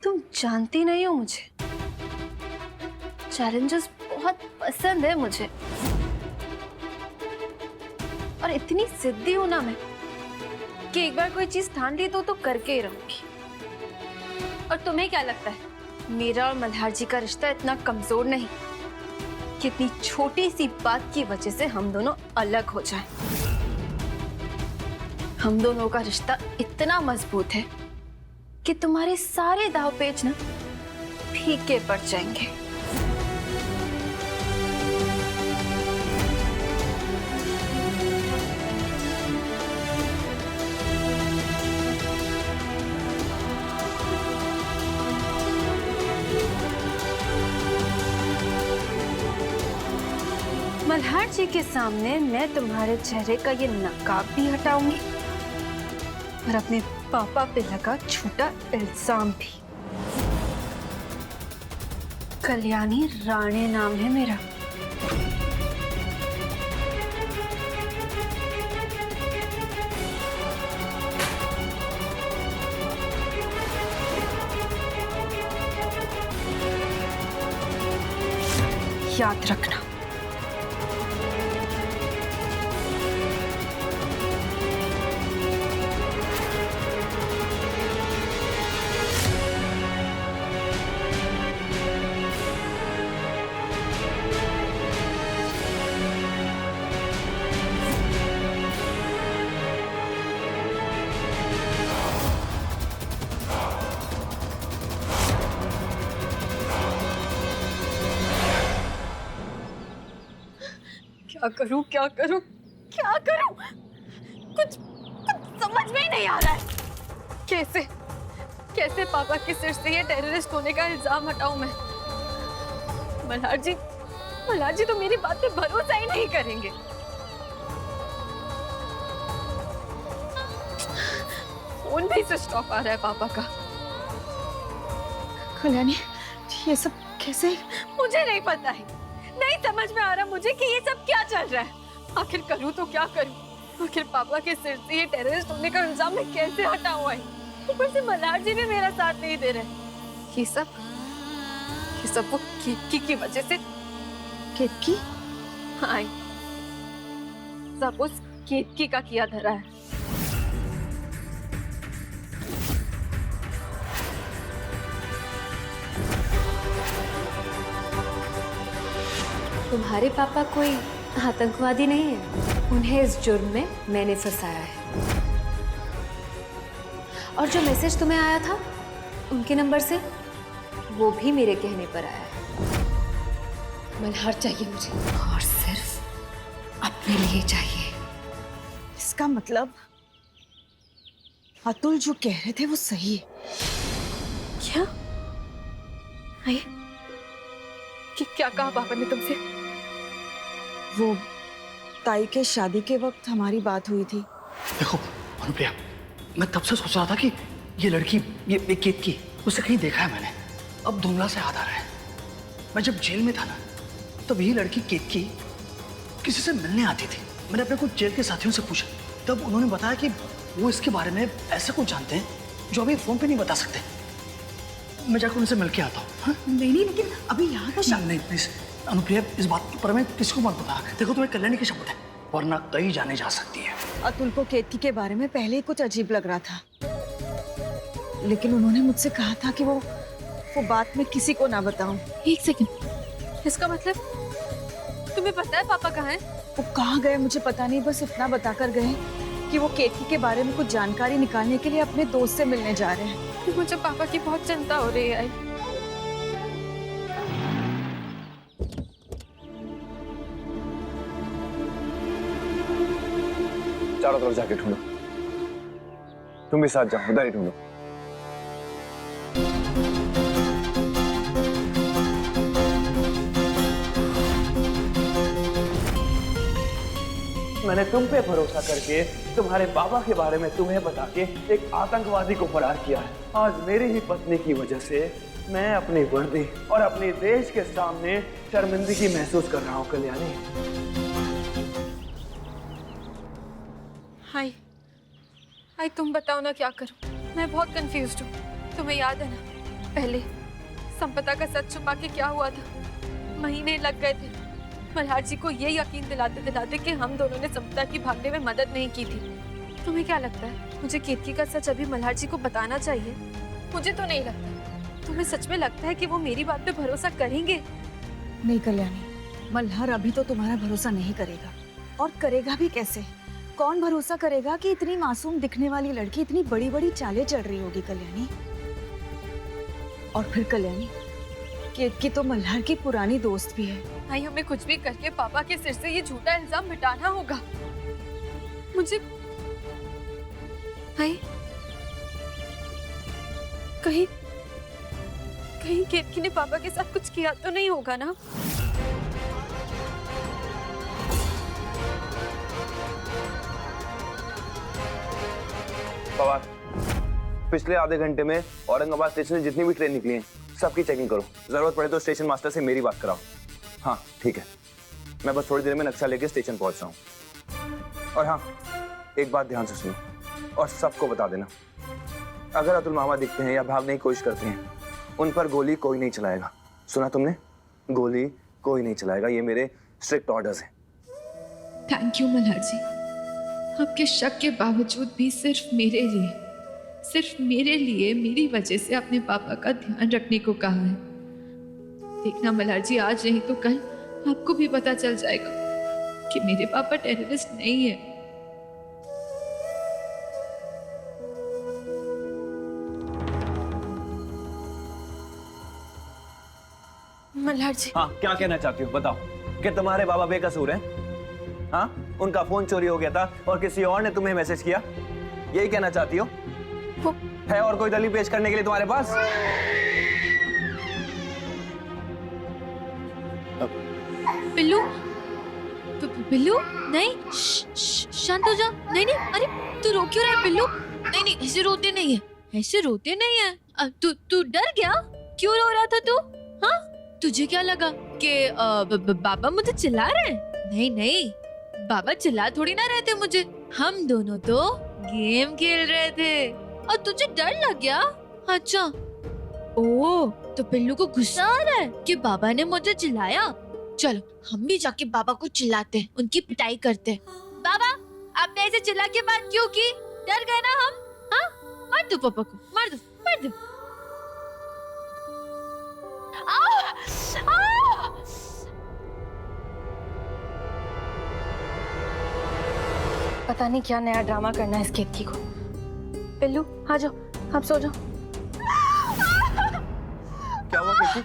तुम जानती नहीं हो मुझे, चैलेंजेस बहुत पसंद है मुझे। और इतनी जिद्दी हूं ना मैं कि एक बार कोई चीज ठान ली तो करके ही रहूंगी। और तुम्हें क्या लगता है, मेरा और मल्हार जी का रिश्ता इतना कमजोर नहीं कि इतनी छोटी सी बात की वजह से हम दोनों अलग हो जाएं? हम दोनों का रिश्ता इतना मजबूत है कि तुम्हारे सारे दाव पेच ना फीके पड़ जाएंगे। मल्हार जी के सामने मैं तुम्हारे चेहरे का ये नकाब भी हटाऊंगी और अपने पापा पे लगा झूठा इल्जाम भी। कल्याणी राणे नाम है मेरा। याद रखना। क्या करूं क्या करूं क्या करूं, कुछ समझ में ही नहीं आ रहा है। कैसे कैसे पापा के सिर से ये टेररिस्ट होने का इल्जाम हटाऊं मैं? मल्हार जी तो मेरी बात पे भरोसा ही नहीं करेंगे। फोन भी स्विच ऑफ आ रहा है पापा का। कल्याणी, ये सब कैसे? मुझे नहीं पता है, नहीं समझ में आ रहा मुझे कि ये सब क्या चल रहा है। आखिर करूं तो क्या करूं? आखिर पापा के सिर से ये टेररिस्ट होने का इल्जाम मैं कैसे हटाऊं? ऊपर से मल्हार जी भी मेरा साथ नहीं दे रहे। ये सब वो केतकी की वजह से। केतकी? हाँ, सब उस केतकी का किया धरा है। तुम्हारे पापा कोई आतंकवादी नहीं है, उन्हें इस जुर्म में मैंने फंसाया है। और जो मैसेज तुम्हें आया था उनके नंबर से, वो भी मेरे कहने पर आया है। मल्हार चाहिए मुझे, और सिर्फ अपने लिए चाहिए। इसका मतलब अतुल जो कह रहे थे वो सही है। क्या? क्या कहा पापा ने तुमसे? वो ताई के शादी के वक्त हमारी बात हुई थी। देखो अनुप्रिया, मैं तब से सोच रहा था कि ये लड़की, ये केतकी, उसे कहीं देखा है मैंने। अब धुंधला से याद आ रहा है, मैं जब जेल में था ना, तब ये लड़की केतकी किसी से मिलने आती थी। मैंने अपने कुछ जेल के साथियों से पूछा, तब उन्होंने बताया कि वो इसके बारे में ऐसा कुछ जानते हैं जो अभी फोन पे नहीं बता सकते। मैं जाकर उनसे मिल के आता हूँ। हाँ? नहीं, लेकिन अभी यहाँ का शादी। नहीं प्लीज अनुप्रिया, इस बात पर मैं किसी को मत बता। देखो तुम्हें कल्याणी की शपथ है, वरना कई जाने जा सकती है। अतुल को केतकी के बारे में पहले ही कुछ अजीब लग रहा था, लेकिन उन्होंने मुझसे कहा था कि वो बात मैं किसी को ना बताऊं। एक सेकंड, इसका मतलब तुम्हें पता है पापा कहाँ हैं? वो कहाँ गए मुझे पता नहीं, बस इतना बताकर गए कि वो केतकी के बारे में कुछ जानकारी निकालने के लिए अपने दोस्त से मिलने जा रहे हैं। मुझे पापा की बहुत चिंता हो रही है। चारों तरफ जाके ढूंढो, तुम भी साथ जाओ, उधर ही ढूंढो। मैंने तुम पे भरोसा करके तुम्हारे पापा के बारे में तुम्हें बता के एक आतंकवादी को फरार किया है। आज मेरी ही पत्नी की वजह से मैं अपनी वर्दी और अपने देश के सामने शर्मिंदगी महसूस कर रहा हूँ। कल्याणी, हाय तुम बताओ ना क्या करूं? मैं बहुत कंफ्यूज्ड हूँ। तुम्हें याद है ना, पहले संपदा का सच छुपा के क्या हुआ था, महीने लग गए थे मल्हार जी को ये यकीन दिलाते दिलाते कि हम दोनों ने संपदा की भागने में मदद नहीं की थी। तुम्हें क्या लगता है मुझे केतकी का सच अभी मल्हार जी को बताना चाहिए? मुझे तो नहीं लगता। तुम्हें सच में लगता है कि वो मेरी बात पे भरोसा करेंगे? नहीं कल्याणी, मल्हार अभी तो तुम्हारा भरोसा नहीं करेगा, और करेगा भी कैसे? कौन भरोसा करेगा कि इतनी मासूम दिखने वाली लड़की इतनी बड़ी बड़ी चालें चढ़ रही होगी कल्याणी? और फिर कल्याणी, केतकी तो मल्हार की पुरानी दोस्त भी है। भाई हमें कुछ भी करके पापा के सिर से ये झूठा इल्जाम मिटाना होगा। मुझे भाई कहीं केतकी ने पापा के साथ कुछ किया तो नहीं होगा ना? पवार, पिछले आधे घंटे में औरंगाबाद स्टेशन से जितनी भी ट्रेन निकली हैं, सबकी चेकिंग करो। जरूरत पड़े तो स्टेशन मास्टर से मेरी बात कराओ। हाँ ठीक है, मैं बस थोड़ी देर में नक्शा लेके स्टेशन पहुंच रहा हूँ। और हाँ, एक बात ध्यान से सुनो और सबको बता देना, अगर अतुल मामा दिखते हैं या भागने की कोशिश करते हैं, उन पर गोली कोई नहीं चलाएगा। सुना तुमने? गोली कोई नहीं चलाएगा, ये मेरे स्ट्रिक्ट ऑर्डर्स हैं। थैंक यू मल्हार जी, आपके शक के बावजूद भी सिर्फ मेरे लिए मेरी वजह से अपने पापा का ध्यान रखने को कहा है। देखना मल्हार जी, आज नहीं तो कल आपको भी पता चल जाएगा कि मेरे पापा टेररिस्ट नहीं है। मल्हार जी, हाँ, क्या कहना चाहती हो बताओ? कि तुम्हारे बाबा बेकसूर हैं? हाँ, उनका फोन चोरी हो गया था और किसी और ने तुम्हें मैसेज किया, यही कहना चाहती हो? है और कोई दलील पेश करने के लिए तुम्हारे पास? पिल्लू, पिल्लू नहीं, शांत हो जा। नहीं नहीं, अरे तू रो क्यों रहा है पिल्लू? नहीं नहीं, ऐसे रोते नहीं है, ऐसे रोते नहीं है। तू डर गया? क्यों रो रहा था तू? हाँ, तुझे क्या लगा कि बाबा मुझे चिल्ला रहे हैं? नहीं नहीं, बाबा चिल्ला थोड़ी ना रहे थे मुझे, हम दोनों तो गेम खेल रहे थे और तुझे डर लग गया। अच्छा, ओह, तो पिल्लू को गुस्सा आ रहा है कि बाबा ने मुझे चिल्लाया। चलो हम भी जाके बाबा को चिल्लाते हैं, उनकी पिटाई करते हैं। बाबा, आपने ऐसे चिल्ला के बात क्यों की? डर गए ना हम? हाँ, मार दो पापा को, मार दो, मार दो। पता नहीं क्या नया ड्रामा करना है इस केतकी को। पिल्लू आ जाओ, आप सो जाओ। क्या हुआ केतकी?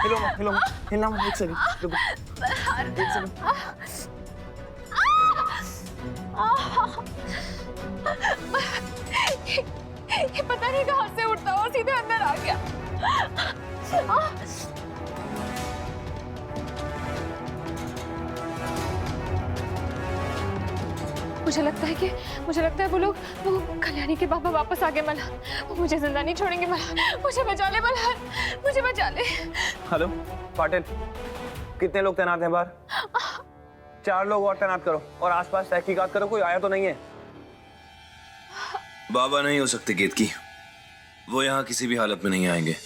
हिलो मत, हिलना मत, एक सेकंड। ये पता नहीं कहाँ से उठता हुआ सीधे अंदर आ गया। मुझे लगता है वो कल्याणी के पापा वापस आ गए। मल्हार, वो मुझे जिंदा नहीं छोड़ेंगे। मल्हार, मुझे बचा ले। मल्हार, मुझे बचा ले। हेलो पाटिल, कितने लोग तैनात हैं बाहर? 4 लोग और तैनात करो और आसपास तहकीकात करो, कोई आया तो नहीं है। बाबा नहीं हो सकते केतकी, वो यहाँ किसी भी हालत में नहीं आएंगे।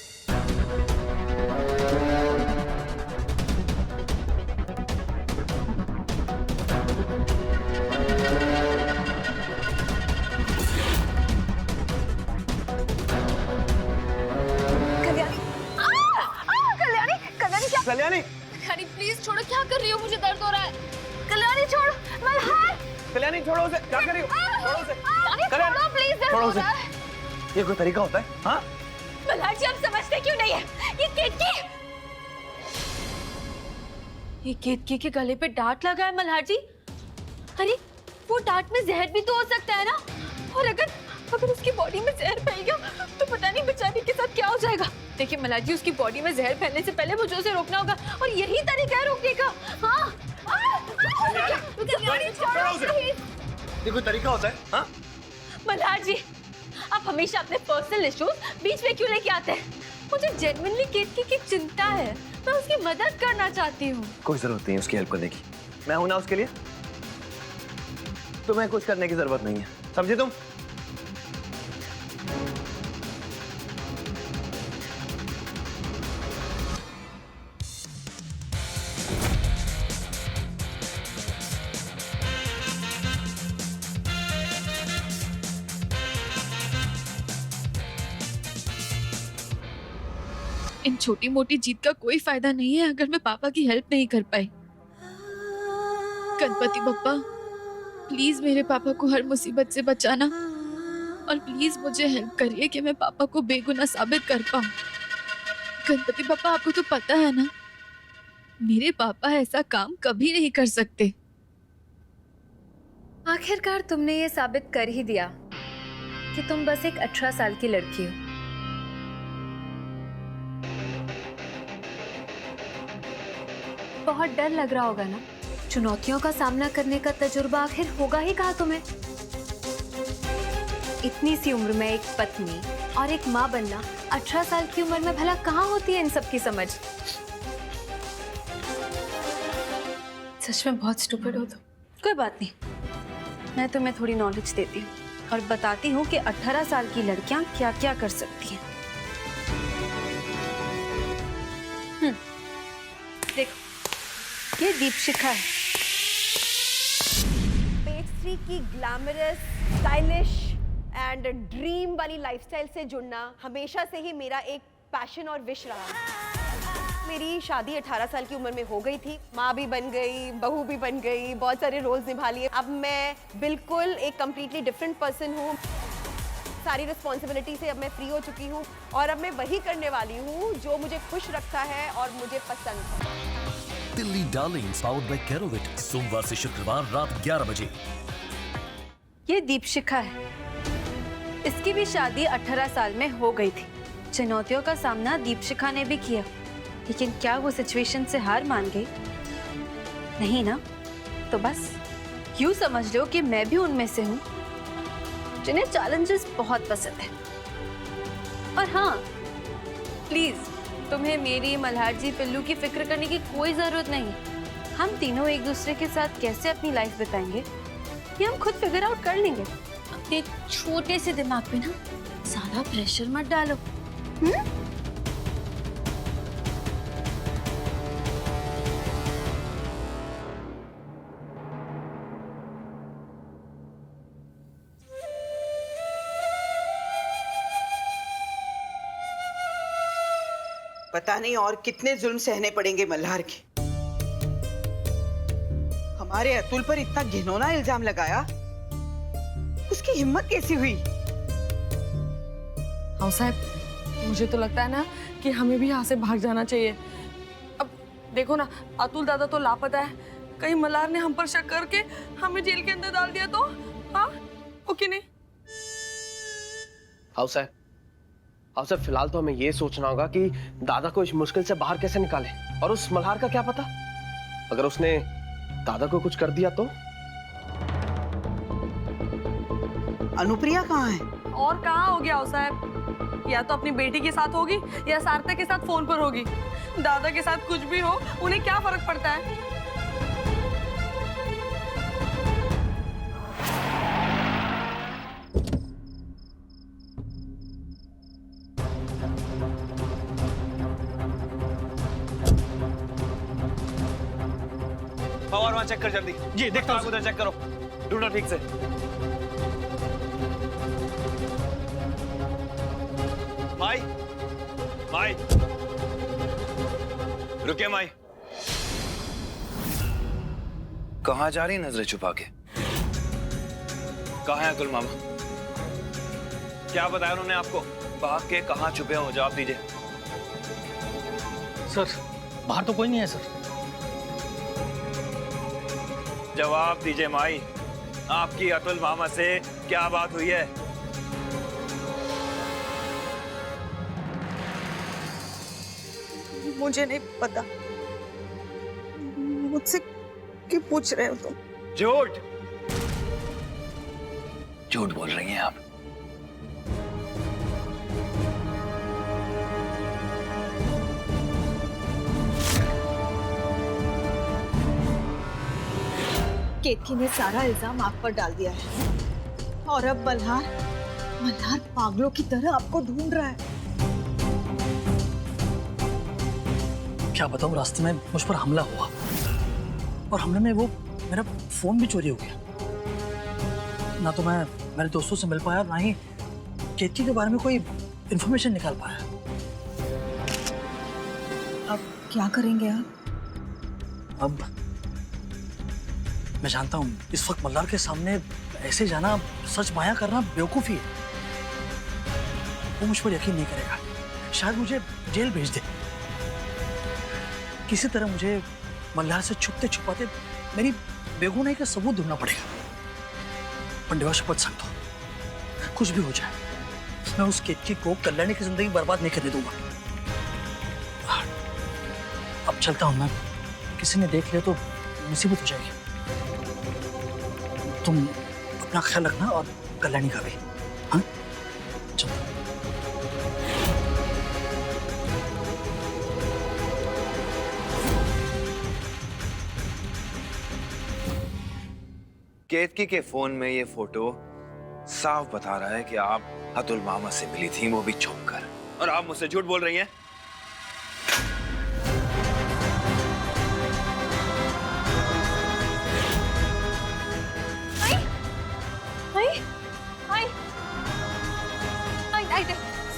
कल्याणी, कल्याणी प्लीज छोड़ो, क्या कर रही हो? मुझे दर्द हो रहा है। कल्याणी छोड़। मल्हार, कल्याणी छोड़ो उसे, क्या कर रही हो? छोड़ो उसे। कल्याणी छोड़ो प्लीज, दर्द हो रहा है। ये कोई तरीका होता है? हाँ, मल्हार जी, आप समझते क्यों नहीं है? ये केतकी के गले पे डांट लगा है मल्हार जी। अरे वो डांट में जहर भी तो हो सकता है ना, और अगर उसकी बॉडी में जहर फैल गया तो पता नहीं बेचारी के साथ क्या हो जाएगा। देखिए मल्हार जी, उसकी बॉडी में जहर फैलने से पहले मुझे उसे रोकना होगा, और यही तरीका है रोकने का। हाँ, ये कोई तरीका होता है? हाँ, मल्हार जी, आप हमेशा अपने पर्सनल इश्यूज बीच में क्यों लेके आते हैं? मुझे जेन्युइनली केतकी की चिंता है, मैं उसकी मदद करना चाहती हूँ। कोई जरूरत नहीं है उसकी हेल्प करने की, मैं हूं ना उसके लिए। तुम्हें कुछ करने की जरूरत नहीं है, समझे तुम? इन छोटी मोटी जीत का कोई फायदा नहीं है अगर मैं पापा की हेल्प नहीं कर पाई। गणपति बप्पा, प्लीज मेरे पापा को हर मुसीबत से बचाना और प्लीज मुझे हेल्प करिए कि मैं पापा को बेगुनाह साबित कर पाऊं। गणपति बप्पा, आपको तो पता है ना, मेरे पापा ऐसा काम कभी नहीं कर सकते। आखिरकार तुमने ये साबित कर ही दिया कि तुम बस एक 18 साल की लड़की हो। बहुत डर लग रहा होगा ना, चुनौतियों का सामना करने का तजुर्बा आखिर होगा ही कहा तुम्हें। इतनी सी उम्र में एक पत्नी और एक माँ बनना 18 साल की उम्र में भला कहाँ होती है इन सब की समझ। सच में बहुत स्टूपिड हो तुम। कोई बात नहीं, मैं तुम्हें थोड़ी नॉलेज देती हूँ और बताती हूँ कि 18 साल की लड़कियां क्या क्या कर सकती हैं। देखो, ये दीपशिखा है। पेस्ट्री की ग्लैमरस, स्टाइलिश एंड ड्रीम वाली लाइफस्टाइल से जुड़ना हमेशा से ही मेरा एक पैशन और विश रहा है। मेरी शादी 18 साल की उम्र में हो गई थी, माँ भी बन गई, बहू भी बन गई, बहुत सारे रोल्स निभा लिए। अब मैं बिल्कुल एक कम्प्लीटली डिफरेंट पर्सन हूँ। सारी रिस्पॉन्सिबिलिटी से अब मैं फ्री हो चुकी हूँ और अब मैं वही करने वाली हूँ जो मुझे खुश रखता है और मुझे पसंद है। Delhi Darling's powered by Kerovit, सोमवार से शुक्रवार रात 11 बजे। ये दीपशिखा है। इसकी भी शादी 18 साल में हो गई थी। चुनौतियों का सामना दीपशिखा ने भी किया, लेकिन क्या वो सिचुएशन से हार मान गई? नहीं ना। तो बस यूं समझ लो कि मैं भी उनमें से हूँ जिन्हें चैलेंजेस बहुत पसंद है। और हाँ, प्लीज तुम्हें मेरी, मल्हार जी, पिल्लू की फिक्र करने की कोई जरूरत नहीं। हम तीनों एक दूसरे के साथ कैसे अपनी लाइफ बिताएंगे ये हम खुद फिगर आउट कर लेंगे। अपने छोटे से दिमाग पे ना ज्यादा प्रेशर मत डालो। पता नहीं और कितने जुल्म सहने पड़ेंगे मल्हार के। हमारे अतुल पर इतना घिनौना इल्जाम लगाया, उसकी हिम्मत कैसी हुई? हाँ साहब, मुझे तो लगता है ना कि हमें भी यहाँ से भाग जाना चाहिए। अब देखो ना, अतुल दादा तो लापता है, कहीं मल्हार ने हम पर शक करके हमें जेल के अंदर डाल दिया तो? हाँ, ओके नहीं? हाँ साहब, फिलहाल तो हमें ये सोचना होगा कि दादा को इस मुश्किल से बाहर कैसे निकाले। और उस मल्हार का क्या पता, अगर उसने दादा को कुछ कर दिया तो? अनुप्रिया कहाँ है? और कहाँ होगी आओ साहब, या तो अपनी बेटी के साथ होगी या सार्थक के साथ फोन पर होगी। दादा के साथ कुछ भी हो, उन्हें क्या फर्क पड़ता है? और वहाँ चेक कर जल्दी। जी देखता हूँ, उधर चेक करो, ढूंढो ठीक से। माई, माई, रुकिए माई। कहाँ जा रही नजरें छुपा के? कहाँ है अतुल मामा? क्या बताया उन्होंने आपको? भाग के कहाँ छुपे हो, जवाब दीजिए। सर, बाहर तो कोई नहीं है सर। जवाब दीजिए माई, आपकी अतुल मामा से क्या बात हुई है? मुझे नहीं पता। मुझसे क्यों पूछ रहे हो तुम? झूठ, झूठ बोल रही हैं आप। केतकी ने सारा इल्जाम आप पर डाल दिया है और अब मल्हार पागलों की तरह आपको ढूंढ रहा है। क्या बताऊं, रास्ते में मुझ पर हमला हुआ और हमले में वो मेरा फोन भी चोरी हो गया। ना तो मैं मेरे दोस्तों से मिल पाया, ना ही केतकी के बारे में कोई इंफॉर्मेशन निकाल पाया। क्या करेंगे आप? अब मैं जानता हूँ इस वक्त मल्हार के सामने ऐसे जाना, सच माया करना बेवकूफी है। वो मुझ पर यकीन नहीं करेगा, शायद मुझे जेल भेज दे। किसी तरह मुझे मल्हार से छुपते छुपाते मेरी बेगुनाही का सबूत ढूंढना पड़ेगा। पंडिवा शपथ सांगतो, कुछ भी हो जाए मैं उस केतकी को कल्याणी की जिंदगी बर्बाद नहीं करने दूंगा। अब चलता हूं मैं, किसी ने देख लिया तो मुसीबत हो जाएगी। तुम अपना ख्याल रखना और कल्याणी का भी। हाँ चलो। केतकी के फोन में ये फोटो साफ बता रहा है कि आप अतुल मामा से मिली थी, वो भी छुप कर, और आप मुझसे झूठ बोल रही हैं।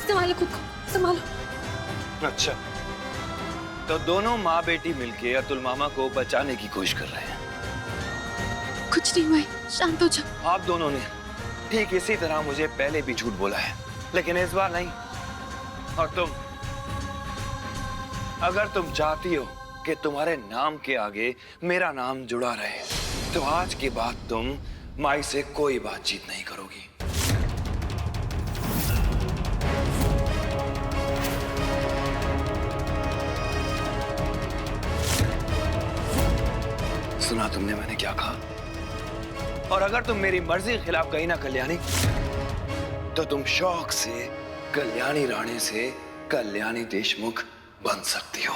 संभालो खुद को, संभालो। अच्छा, तो दोनों माँ बेटी मिलके अतुल मामा को बचाने की कोशिश कर रहे हैं। कुछ नहीं भाई, शांत हो जाओ। आप दोनों ने ठीक इसी तरह मुझे पहले भी झूठ बोला है, लेकिन इस बार नहीं। और तुम, अगर तुम चाहती हो कि तुम्हारे नाम के आगे मेरा नाम जुड़ा रहे, तो आज के बाद तुम माई से कोई बातचीत नहीं करोगी। सुना तुमने मैंने क्या कहा? और अगर तुम मेरी मर्जी के खिलाफ गई ना कल्याणी, तो तुम शौक से कल्याणी राणे से कल्याणी देशमुख बन सकती हो।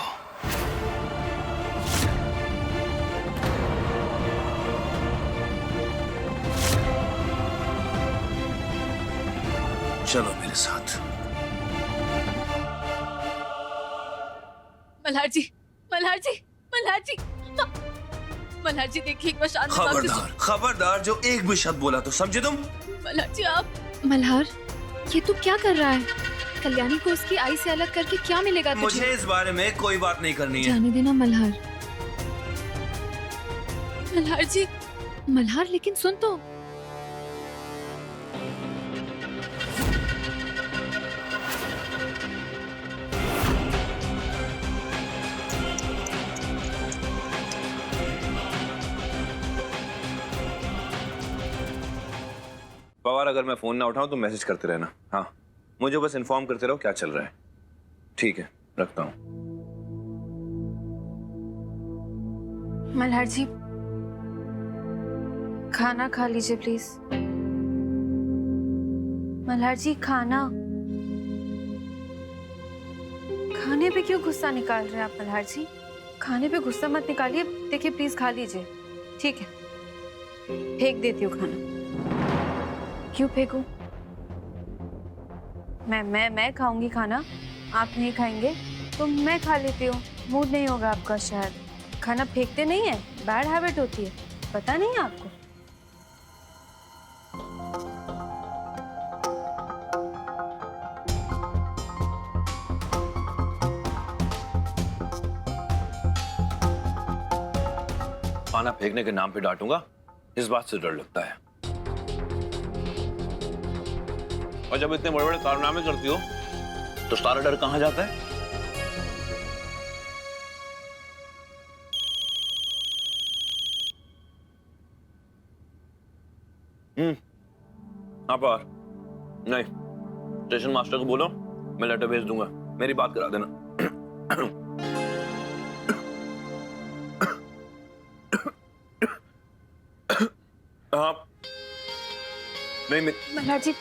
चलो मेरे साथ। मल्हार जी, मल्हार जी, मल्हार जी, मल्हार जी देखिए एक बार शांत। खबरदार, खबरदार, जो एक भी शब्द बोला तो समझे तुम। मल्हार जी आप। मल्हार, ये तू क्या कर रहा है? कल्याणी को उसकी आई से अलग करके क्या मिलेगा तुझे? मुझे इस बारे में कोई बात नहीं करनी है। जाने देना मल्हार। मल्हार जी, मल्हार लेकिन सुन तो। पवार, अगर मैं फोन ना उठाऊं तो मैसेज करते रहना। हाँ, मुझे बस इन्फॉर्म करते रहो क्या चल रहा है। ठीक है, रखता हूं। मल्हार जी, खाना खा लीजिए प्लीज। मल्हार जी, खाना। खाने पे क्यों गुस्सा निकाल रहे हैं आप मल्हार जी? खाने पे गुस्सा मत निकालिए। देखिए प्लीज खा लीजिए। ठीक है, फेंक देती हूँ खाना। क्यों फेंकूं? मैं खाऊंगी खाना, आप नहीं खाएंगे तो मैं खा लेती हूँ। मूड नहीं होगा आपका शायद। खाना फेंकते नहीं है, बैड हैबिट होती है, पता नहीं है आपको? खाना फेंकने के नाम पे डांटूंगा, इस बात से डर लगता है। और जब इतने बड़े बड़े कारनामे करती हो तो सारा डर कहां जाता है? हाँ पार, नहीं, स्टेशन मास्टर को बोलो मैं लेटर भेज दूंगा, मेरी बात करा देना। हाँ, नहीं मल्हार जी,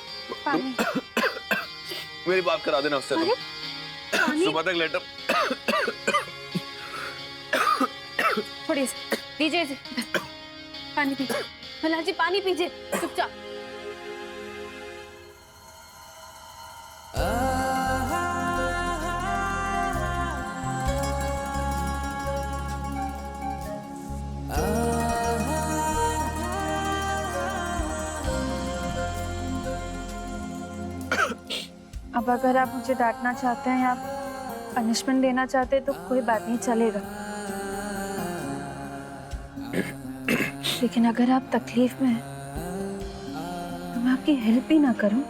पानी। मेरी बात करा देना उससे। सुबह तक लेटर। थोड़ी पीजिए, पानी पीजिए मल्हार जी, पानी पीजिए चुपचाप। अब अगर आप मुझे डांटना चाहते हैं या पनिशमेंट देना चाहते तो कोई बात नहीं, चलेगा। लेकिन अगर आप तकलीफ में हैं तो मैं आपकी हेल्प ही ना करूं